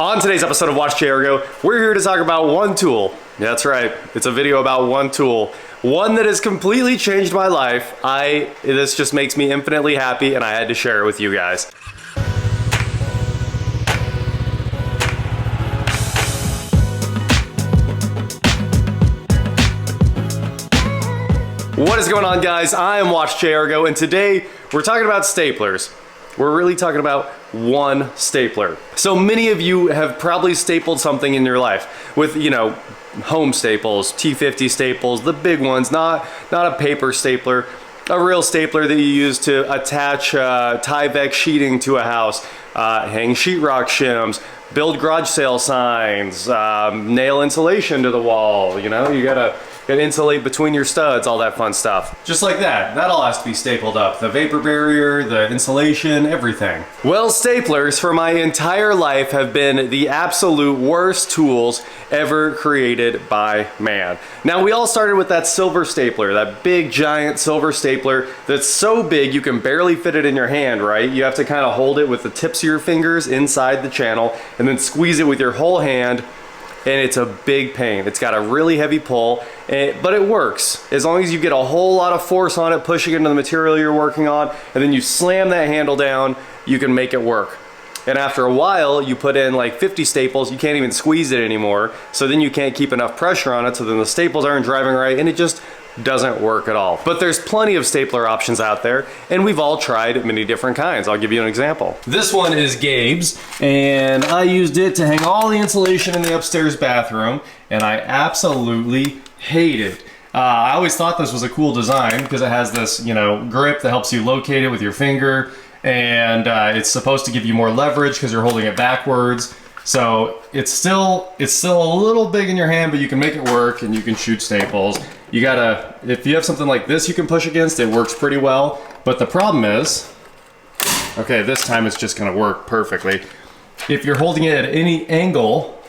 On today's episode of WatchJRGo, we're here to talk about one tool. That's right, it's a video about one tool. One that has completely changed my life. This just makes me infinitely happy and I had to share it with you guys. What is going on, guys? I am WatchJRGo and today we're talking about staplers. We're really talking about one stapler. So many of you have probably stapled something in your life with, you know, home staples, T50 staples, the big ones, not a paper stapler, a real stapler that you use to attach Tyvek sheeting to a house, hang sheetrock shims, build garage sale signs, nail insulation to the wall. You know, you gotta insulate between your studs, all that fun stuff. Just like that. That all has to be stapled up. The vapor barrier, the insulation, everything. Well, staplers for my entire life have been the absolute worst tools ever created by man. Now, we all started with that silver stapler, that big giant silver stapler that's so big you can barely fit it in your hand, right? You have to kind of hold it with the tips of your fingers inside the channel and then squeeze it with your whole hand. And it's a big pain. It's got a really heavy pull, but it works. As long as you get a whole lot of force on it, pushing into the material you're working on, and then you slam that handle down, you can make it work. And after a while, you put in like 50 staples, you can't even squeeze it anymore, so then you can't keep enough pressure on it, so then the staples aren't driving right, and it just doesn't work at all. But there's plenty of stapler options out there, and we've all tried many different kinds. I'll give you an example. This one is Gabe's, and I used it to hang all the insulation in the upstairs bathroom, and I absolutely hate it. I always thought this was a cool design because it has this, you know, grip that helps you locate it with your finger, and it's supposed to give you more leverage because you're holding it backwards. So it's still a little big in your hand, but you can make it work and you can shoot staples. You gotta, if you have something like this you can push against, it works pretty well. But the problem is, okay, this time it's just gonna work perfectly. If you're holding it at any angle,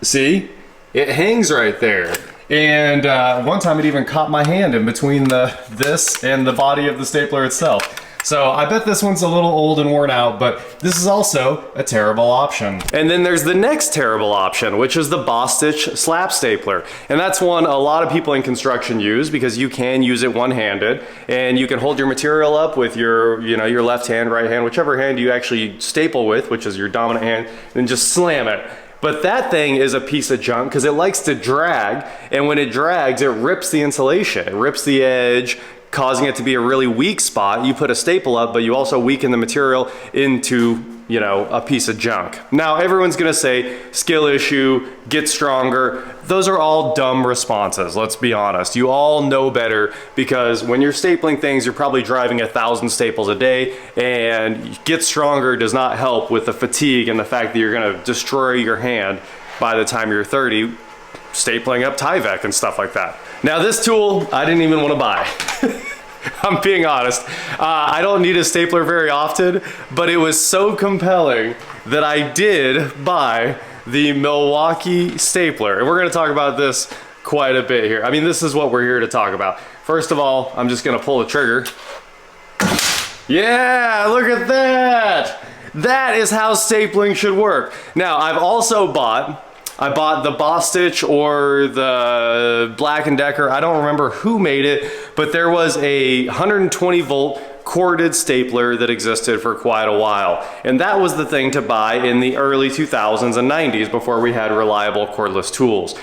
see, it hangs right there. And one time it even caught my hand in between this and the body of the stapler itself. So I bet this one's a little old and worn out, but this is also a terrible option. And then there's the next terrible option, which is the Boss Stitch slap stapler. And that's one a lot of people in construction use because you can use it one-handed and you can hold your material up with your, you know, your left hand, right hand, whichever hand you actually staple with, which is your dominant hand, and just slam it. But that thing is a piece of junk because it likes to drag, and when it drags, it rips the insulation. It rips the edge, causing it to be a really weak spot. You put a staple up, but you also weaken the material into, you know, a piece of junk. Now, everyone's gonna say, skill issue, get stronger. Those are all dumb responses, let's be honest. You all know better because when you're stapling things, you're probably driving 1,000 staples a day, and get stronger does not help with the fatigue and the fact that you're gonna destroy your hand by the time you're 30, stapling up Tyvek and stuff like that. Now, this tool, I didn't even want to buy. I'm being honest. I don't need a stapler very often, but it was so compelling that I did buy the Milwaukee stapler. And we're going to talk about this quite a bit here. I mean, this is what we're here to talk about. First of all, I'm just going to pull the trigger. Yeah, look at that. That is how stapling should work. Now, I've also bought the Boss Stitch or the Black & Decker. I don't remember who made it, but there was a 120 volt corded stapler that existed for quite a while. And that was the thing to buy in the early 2000s and 90s before we had reliable cordless tools.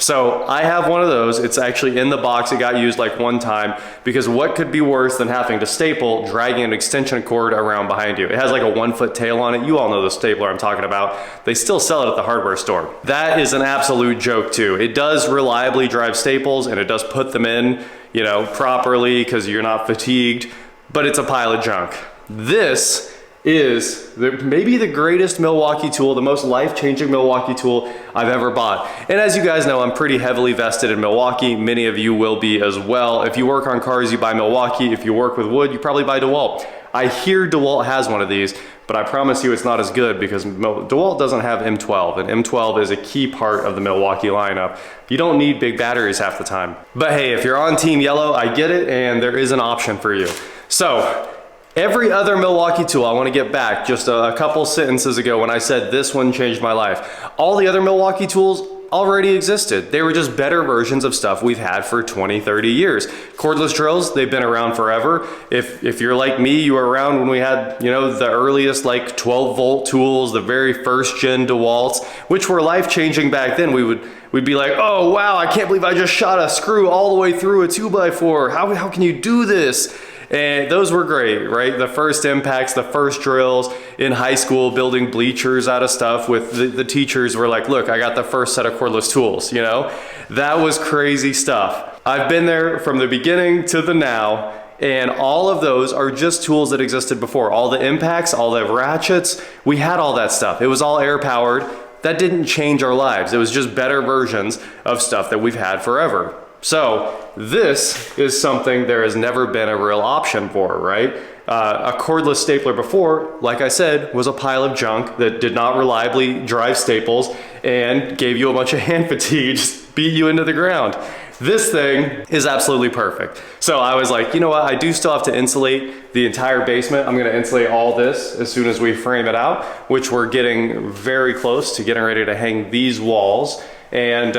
So I have one of those. It's actually in the box. It got used like one time because what could be worse than having to staple, dragging an extension cord around behind you? It has like a 1-foot tail on it. You all know the stapler I'm talking about. They still sell it at the hardware store. That is an absolute joke too. It does reliably drive staples and it does put them in, you know, properly because you're not fatigued, but it's a pile of junk. This is maybe the greatest Milwaukee tool, the most life-changing Milwaukee tool I've ever bought. And as you guys know, I'm pretty heavily vested in Milwaukee. Many of you will be as well. If you work on cars, you buy Milwaukee. If you work with wood, you probably buy DeWalt. I hear DeWalt has one of these, but I promise you it's not as good because DeWalt doesn't have M12, and M12 is a key part of the Milwaukee lineup. You don't need big batteries half the time. But hey, if you're on Team Yellow, I get it, and there is an option for you. So, Every other Milwaukee tool, I want to get back just a couple sentences ago when I said this one changed my life. All the other Milwaukee tools already existed. They were just better versions of stuff we've had for 20, 30 years. Cordless drills, they've been around forever. If you're like me, you were around when we had, you know, the earliest like 12-volt tools, the very first gen DeWalts, which were life-changing back then. We'd be like, oh wow, I can't believe I just shot a screw all the way through a 2x4. How can you do this? And those were great, right? The first impacts, the first drills in high school, building bleachers out of stuff with the teachers were like, look, I got the first set of cordless tools, you know? That was crazy stuff. I've been there from the beginning to the now, and all of those are just tools that existed before. All the impacts, all the ratchets, we had all that stuff. It was all air powered. That didn't change our lives. It was just better versions of stuff that we've had forever. So this is something there has never been a real option for, right? A cordless stapler before, like I said, was a pile of junk that did not reliably drive staples and gave you a bunch of hand fatigue, just beat you into the ground. This thing is absolutely perfect. So I was like, you know what? I do still have to insulate the entire basement. I'm gonna insulate all this as soon as we frame it out, which we're getting very close to getting ready to hang these walls. And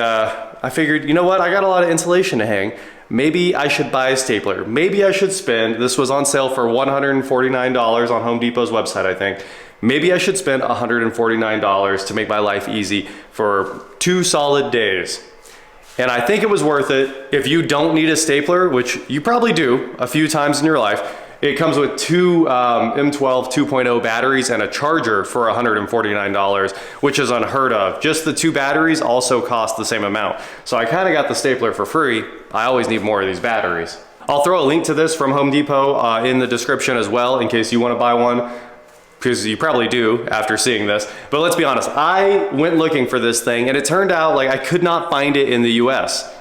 I figured, you know what? I got a lot of insulation to hang. Maybe I should buy a stapler. Maybe I should spend, this was on sale for $149 on Home Depot's website, I think. Maybe I should spend $149 to make my life easy for 2 solid days. And I think it was worth it. If you don't need a stapler, which you probably do a few times in your life, it comes with 2 M12 2.0 batteries and a charger for $149, which is unheard of. Just the 2 batteries also cost the same amount. So I kind of got the stapler for free. I always need more of these batteries. I'll throw a link to this from Home Depot in the description as well, in case you want to buy one, because you probably do after seeing this. But let's be honest, I went looking for this thing and it turned out like I could not find it in the US.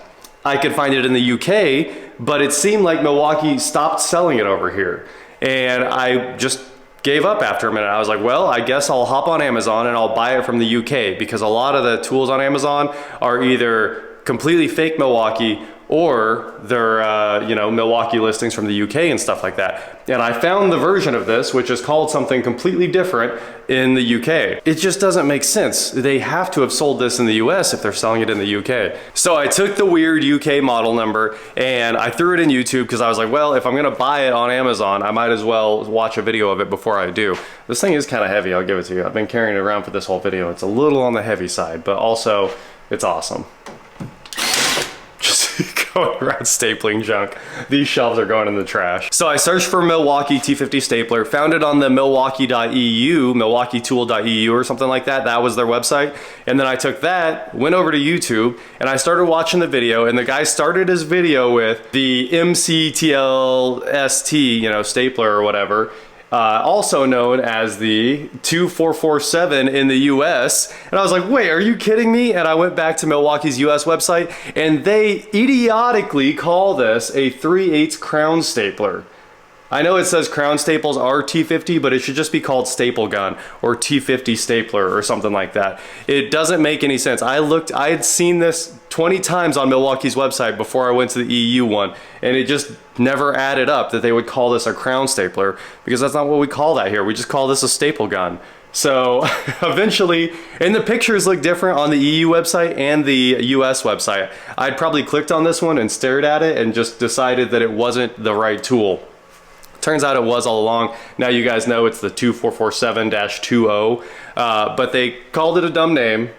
I could find it in the UK, but it seemed like Milwaukee stopped selling it over here. And I just gave up after a minute. I was like, well, I guess I'll hop on Amazon and I'll buy it from the UK, because a lot of the tools on Amazon are either completely fake Milwaukee or they're you know, Milwaukee listings from the UK and stuff like that. And I found the version of this, which is called something completely different in the UK. It just doesn't make sense. They have to have sold this in the US if they're selling it in the UK. So I took the weird UK model number and I threw it in YouTube, because I was like, well, if I'm gonna buy it on Amazon, I might as well watch a video of it before I do. This thing is kind of heavy, I'll give it to you. I've been carrying it around for this whole video. It's a little on the heavy side, but also it's awesome. Going around stapling junk. These shelves are going in the trash. So I searched for Milwaukee T50 stapler, found it on the Milwaukee.eu, MilwaukeeTool.eu or something like that. That was their website. And then I took that, went over to YouTube, and I started watching the video, and the guy started his video with the MCTLST, you know, stapler or whatever. Also known as the 2447 in the US. And I was like, wait, are you kidding me? And I went back to Milwaukee's US website, and they idiotically call this a 3/8 crown stapler. I know it says crown staples are T50, but it should just be called staple gun or T50 stapler or something like that. It doesn't make any sense. I had seen this 20 times on Milwaukee's website before I went to the EU one, and it just never added up that they would call this a crown stapler, because that's not what we call that here. We just call this a staple gun. So eventually, and the pictures look different on the EU website and the US website. I'd probably clicked on this one and stared at it and just decided that it wasn't the right tool. Turns out it was all along. Now you guys know it's the 2447-20, but they called it a dumb name.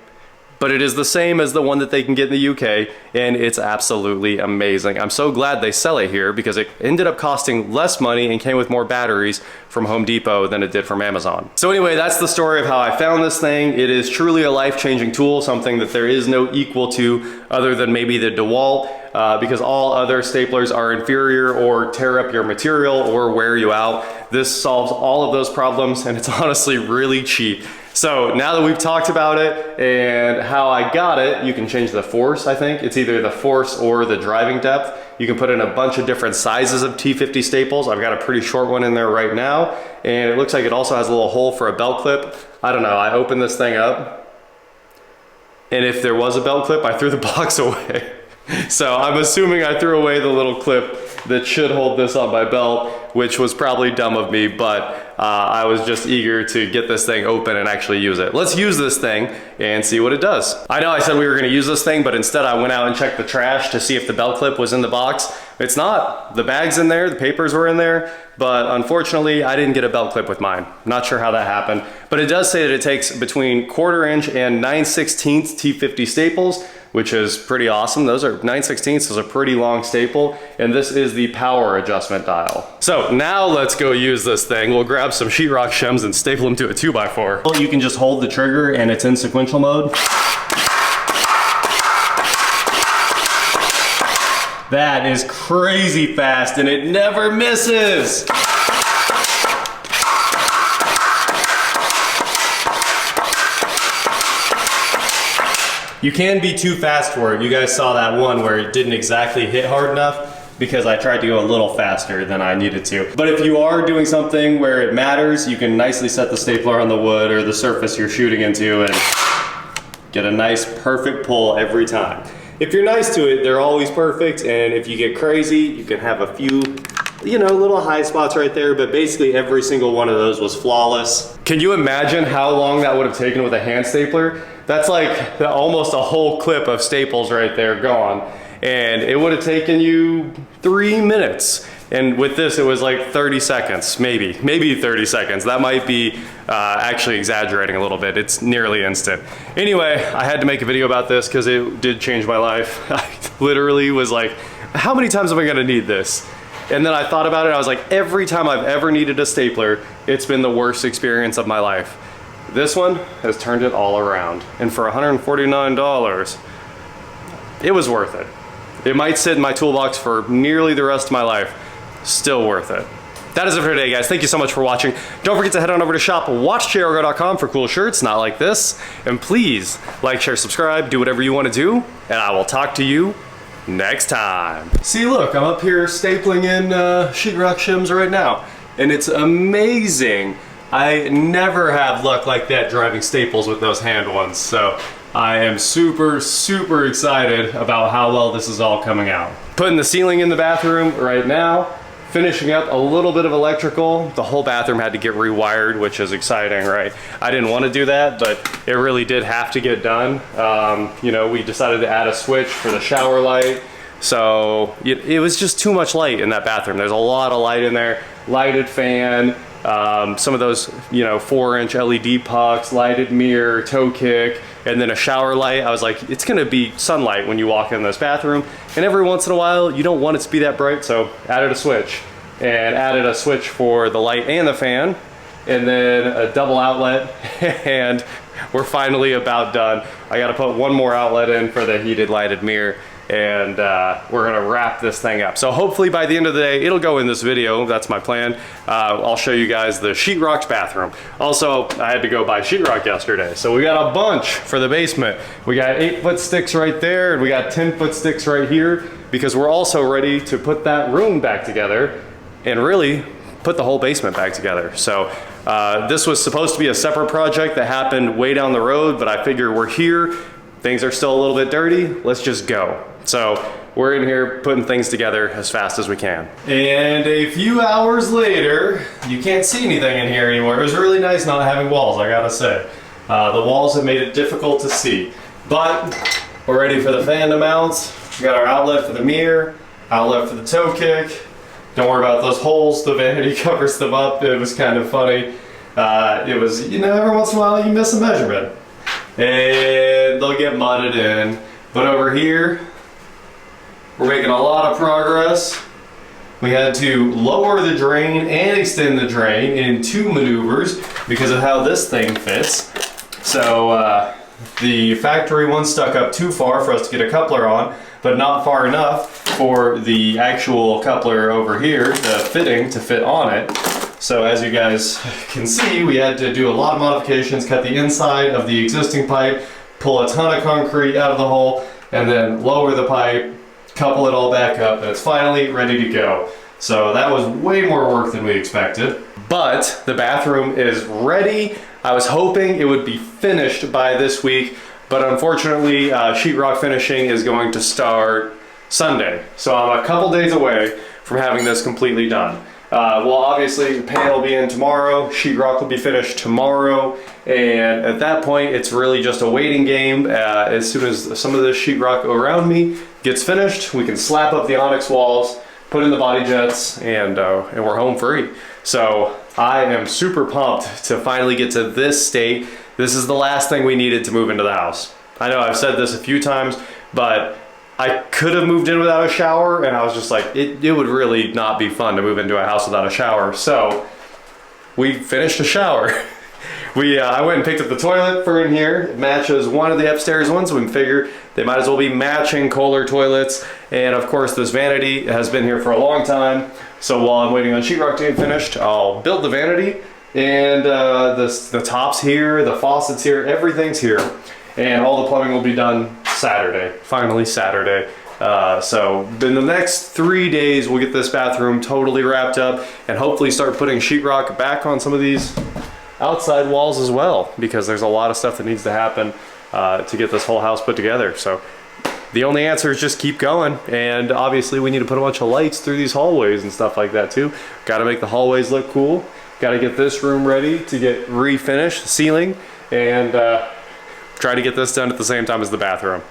But it is the same as the one that they can get in the UK, and it's absolutely amazing. I'm so glad they sell it here, because it ended up costing less money and came with more batteries from Home Depot than it did from Amazon. So anyway, that's the story of how I found this thing. It is truly a life-changing tool, something that there is no equal to other than maybe the DeWalt, because all other staplers are inferior or tear up your material or wear you out. This solves all of those problems, and it's honestly really cheap. So now that we've talked about it and how I got it, you can change the force, I think. It's either the force or the driving depth. You can put in a bunch of different sizes of T50 staples. I've got a pretty short one in there right now, and it looks like it also has a little hole for a belt clip. I don't know, I opened this thing up, and if there was a belt clip, I threw the box away. So I'm assuming I threw away the little clip that should hold this on my belt, which was probably dumb of me, but I was just eager to get this thing open and actually use it. Let's use this thing and see what it does. I know I said we were gonna use this thing, but instead I went out and checked the trash to see if the belt clip was in the box. It's not. The bag's in there, the papers were in there, but unfortunately I didn't get a belt clip with mine. Not sure how that happened, but it does say that it takes between 1/4 inch and 9/16 T50 staples, which is pretty awesome. Those are 9/16 is a pretty long staple, and this is the power adjustment dial. So now let's go use this thing. We'll grab some sheetrock shims and staple them to a 2x4. You can just hold the trigger and it's in sequential mode. That is crazy fast and it never misses. You can be too fast for it. You guys saw that one where it didn't exactly hit hard enough because I tried to go a little faster than I needed to. But if you are doing something where it matters, you can nicely set the stapler on the wood or the surface you're shooting into and get a nice perfect pull every time. If you're nice to it, they're always perfect, and if you get crazy, you can have a few, you know, little high spots right there, but basically every single one of those was flawless. Can you imagine how long that would have taken with a hand stapler? That's like almost a whole clip of staples right there gone. And it would have taken you 3 minutes. And with this, it was like 30 seconds, maybe 30 seconds. That might be actually exaggerating a little bit. It's nearly instant. Anyway, I had to make a video about this because it did change my life. I literally was like, how many times am I gonna need this? And then I thought about it, I was like, every time I've ever needed a stapler, it's been the worst experience of my life. This one has turned it all around. And for $149, it was worth it. It might sit in my toolbox for nearly the rest of my life. Still worth it. That is it for today, guys. Thank you so much for watching. Don't forget to head on over to shop WatchJRGo.com for cool shirts, not like this. And please like, share, subscribe, do whatever you want to do, and I will talk to you next time. See, look, I'm up here stapling in sheetrock shims right now, and it's amazing. I never have luck like that driving staples with those hand ones, so I am super, super excited about how well this is all coming out. Putting the ceiling in the bathroom right now, finishing up a little bit of electrical. The whole bathroom had to get rewired, which is exciting, right? I didn't want to do that, but it really did have to get done. You know, we decided to add a switch for the shower light. So it was just too much light in that bathroom. There's a lot of light in there. Lighted fan, some of those, you know, 4-inch LED pucks, lighted mirror, toe kick, and then a shower light. I was like, it's gonna be sunlight when you walk in this bathroom, and every once in a while you don't want it to be that bright, so added a switch. And added a switch for the light and the fan, and then a double outlet, and we're finally about done. I gotta put one more outlet in for the heated lighted mirror, and we're gonna wrap this thing up. So hopefully by the end of the day, it'll go in this video. That's my plan. I'll show you guys the sheetrock's bathroom. Also, I had to go buy sheetrock yesterday, so we got a bunch for the basement. We got 8-foot sticks right there, and we got 10-foot sticks right here, because we're also ready to put that room back together and really put the whole basement back together. So this was supposed to be a separate project that happened way down the road, but I figure we're here. Things are still a little bit dirty. Let's just go. So we're in here putting things together as fast as we can. And a few hours later, you can't see anything in here anymore. It was really nice not having walls, I gotta say. The walls have made it difficult to see. But we're ready for the fan to mount. We got our outlet for the mirror, outlet for the toe kick. Don't worry about those holes, the vanity covers them up. It was kind of funny. It was, you know, every once in a while you miss a measurement and they'll get mudded in. But over here, we're making a lot of progress. We had to lower the drain and extend the drain in 2 maneuvers because of how this thing fits. So the factory one stuck up too far for us to get a coupler on, but not far enough for the actual coupler over here, the fitting, to fit on it. So as you guys can see, we had to do a lot of modifications, cut the inside of the existing pipe, pull a ton of concrete out of the hole, and then lower the pipe, couple it all back up, and it's finally ready to go. So that was way more work than we expected. But the bathroom is ready. I was hoping it would be finished by this week, but unfortunately, sheetrock finishing is going to start Sunday. So I'm a couple days away from having this completely done. Well, obviously the panel will be in tomorrow, sheetrock will be finished tomorrow, and at that point it's really just a waiting game. As soon as some of this sheetrock around me gets finished, we can slap up the onyx walls, put in the body jets, and we're home free. So I am super pumped to finally get to this state. This is the last thing we needed to move into the house. I know I've said this a few times, but I could have moved in without a shower, and I was just like, it would really not be fun to move into a house without a shower. So we finished a shower. I went and picked up the toilet for in here. It matches one of the upstairs ones, so we figured they might as well be matching Kohler toilets. And of course this vanity has been here for a long time. So while I'm waiting on sheetrock to get finished, I'll build the vanity, and the top's here, the faucet's here, everything's here. And all the plumbing will be done Saturday, finally Saturday. So in the next 3 days, we'll get this bathroom totally wrapped up and hopefully start putting sheetrock back on some of these outside walls as well, because there's a lot of stuff that needs to happen to get this whole house put together. So the only answer is just keep going, and obviously we need to put a bunch of lights through these hallways and stuff like that too. Got to make the hallways look cool. Got to get this room ready to get refinished, ceiling, and try to get this done at the same time as the bathroom.